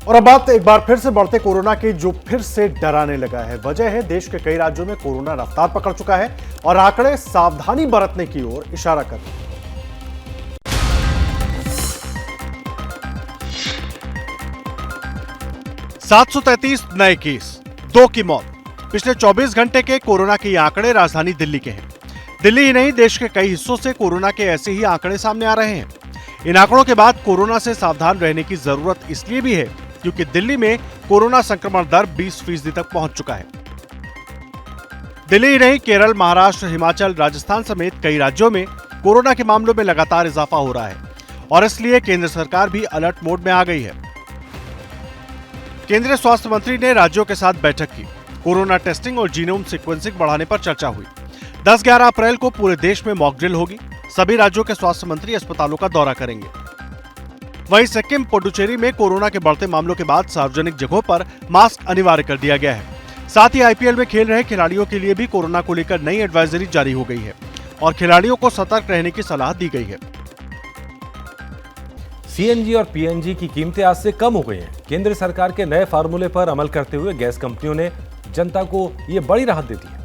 और अब बात एक बार फिर से बढ़ते कोरोना की, जो फिर से डराने लगा है। वजह है देश के कई राज्यों में कोरोना रफ्तार पकड़ चुका है और आंकड़े सावधानी बरतने की ओर इशारा कर रहे हैं। 733 नए केस, 2 की मौत। पिछले 24 घंटे के कोरोना के आंकड़े राजधानी दिल्ली के हैं। दिल्ली ही नहीं, देश के कई हिस्सों से कोरोना के ऐसे ही आंकड़े सामने आ रहे हैं। इन आंकड़ों के बाद कोरोना से सावधान रहने की जरूरत इसलिए भी है क्योंकि दिल्ली में कोरोना संक्रमण दर 20% तक पहुंच चुका है। दिल्ली ही नहीं, केरल, महाराष्ट्र, हिमाचल, राजस्थान समेत कई राज्यों में कोरोना के मामलों में लगातार इजाफा हो रहा है और इसलिए केंद्र सरकार भी अलर्ट मोड में आ गई है। केंद्रीय स्वास्थ्य मंत्री ने राज्यों के साथ बैठक की। कोरोना टेस्टिंग और जीनोम सीक्वेंसिंग बढ़ाने पर चर्चा हुई। 10-11 अप्रैल को पूरे देश में मॉक ड्रिल होगी। सभी राज्यों के स्वास्थ्य मंत्री अस्पतालों का दौरा करेंगे। वहीं सिक्किम, पुडुचेरी में कोरोना के बढ़ते मामलों के बाद सार्वजनिक जगहों पर मास्क अनिवार्य कर दिया गया है। साथ ही आईपीएल में खेल रहे खिलाड़ियों के लिए भी कोरोना को लेकर नई एडवाइजरी जारी हो गई है और खिलाड़ियों को सतर्क रहने की सलाह दी गई है। सीएनजी और पीएनजी की कीमतें आज से कम हो गई हैं। केंद्र सरकार के नए फार्मूले पर अमल करते हुए गैस कंपनियों ने जनता को ये बड़ी राहत दे दी है।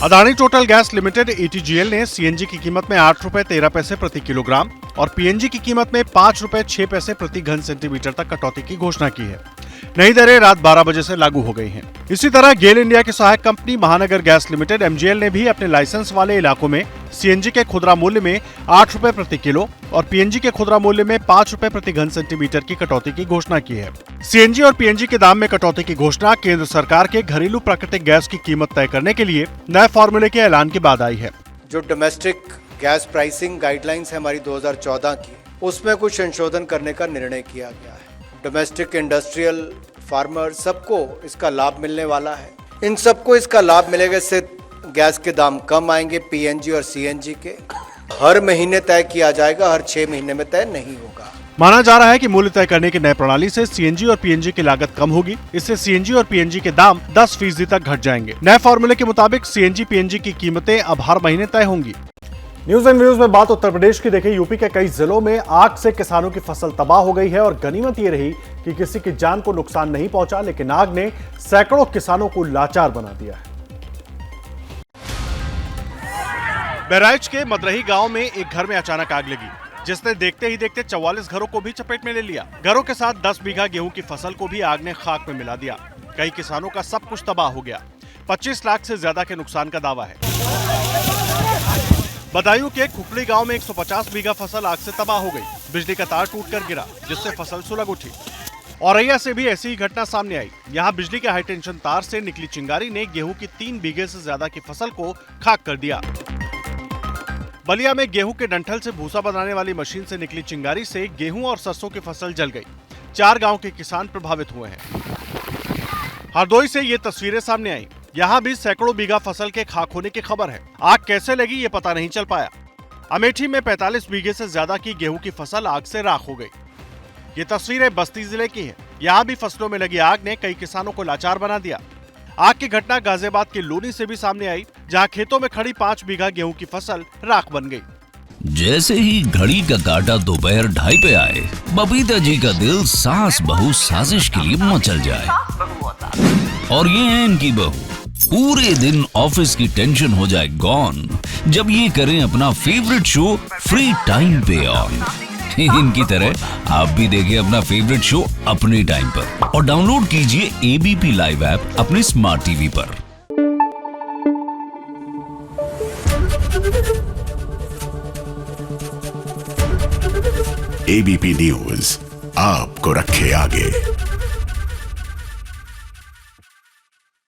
Adani total gas limited ATGL ने सीएनजी की कीमत में 8 रुपए 13 पैसे प्रति किलोग्राम और पीएनजी की कीमत में 5 रुपए 6 पैसे प्रति घन सेंटीमीटर तक कटौती की घोषणा की है। नई दरें रात 12 बजे से लागू हो गई हैं। इसी तरह गेल इंडिया की सहायक कंपनी महानगर गैस लिमिटेड एमजीएल ने भी अपने लाइसेंस वाले इलाकों में सीएनजी के खुदरा मूल्य में 8 रुपए प्रति किलो और पीएनजी के खुदरा मूल्य में 5 रुपए प्रति घन सेंटीमीटर की कटौती की घोषणा की है। सीएनजी और पीएनजी के दाम में कटौती की घोषणा केंद्र सरकार के घरेलू प्राकृतिक गैस की कीमत तय करने के लिए नए फॉर्मूले के ऐलान के बाद आई है। जो डोमेस्टिक गैस प्राइसिंग गाइडलाइंस है हमारी 2014 की, उसमें कुछ संशोधन करने का निर्णय किया गया है। डोमेस्टिक इंडस्ट्रियल फार्मर सबको इसका लाभ मिलने वाला है। इन सबको इसका लाभ मिलेगा, इससे गैस के दाम कम आएंगे। पीएनजी और सीएनजी के हर महीने तय किया जाएगा, हर 6 महीने में तय नहीं होगा। माना जा रहा है कि मूल्य तय करने की नई प्रणाली से सीएनजी और पीएनजी की लागत कम होगी। इससे सीएनजी और पीएनजी के दाम 10% तक घट जाएंगे। नए फॉर्मूले के मुताबिक सीएनजी पीएनजी की कीमतें अब हर महीने तय होंगी। न्यूज एंड व्यूज में बात उत्तर प्रदेश की देखें। यूपी के कई जिलों में आग से किसानों की फसल तबाह हो गई है और गनीमत ये रही कि किसी की जान को नुकसान नहीं पहुंचा, लेकिन आग ने सैकड़ों किसानों को लाचार बना दिया है। बहराइच के मदरही गांव में एक घर में अचानक आग लगी, जिसने देखते ही देखते 44 घरों को भी चपेट में ले लिया। घरों के साथ 10 बीघा गेहूं की फसल को भी आग ने खाक में मिला दिया। कई किसानों का सब कुछ तबाह हो गया। 25 लाख से ज्यादा के नुकसान का दावा है। बदायूं के खुपड़ी गांव में 150 बीघा फसल आग से तबाह हो गई। बिजली का तार टूटकर गिरा, जिससे फसल सुलग उठी। औरैया से भी ऐसी ही घटना सामने आई। यहां बिजली के हाई टेंशन तार से निकली चिंगारी ने गेहूं की 3 बीघे से ज्यादा की फसल को खाक कर दिया। बलिया में गेहूं के डंठल से भूसा बनाने वाली मशीन से निकली चिंगारी से गेहूं और सरसों की फसल जल गई। 4 गांव के किसान प्रभावित हुए हैं। हरदोई से ये तस्वीरें सामने आई। यहाँ भी सैकड़ों बीघा फसल के खाक होने की खबर है। आग कैसे लगी ये पता नहीं चल पाया। अमेठी में 45 बीघे से ज्यादा की गेहूं की फसल आग से राख हो गई। ये तस्वीरें बस्ती जिले की हैं। यहाँ भी फसलों में लगी आग ने कई किसानों को लाचार बना दिया। आग की घटना गाजियाबाद के लोनी से भी सामने आई, जहाँ खेतों में खड़ी 5 बीघा गेहूं की फसल राख बन गई। जैसे ही घड़ी का काटा दोपहर 2:30 पे आए, बबीता जी का दिल सास बहू साजिश के लिए मचल जाए। और ये है इनकी बहू, पूरे दिन ऑफिस की टेंशन हो जाए गॉन जब ये करें अपना फेवरेट शो फ्री टाइम पे ऑन। इनकी तरह आप भी देखिए अपना फेवरेट शो अपने टाइम पर और डाउनलोड कीजिए एबीपी लाइव ऐप अपने स्मार्ट टीवी पर। एबीपी न्यूज आपको रखे आगे।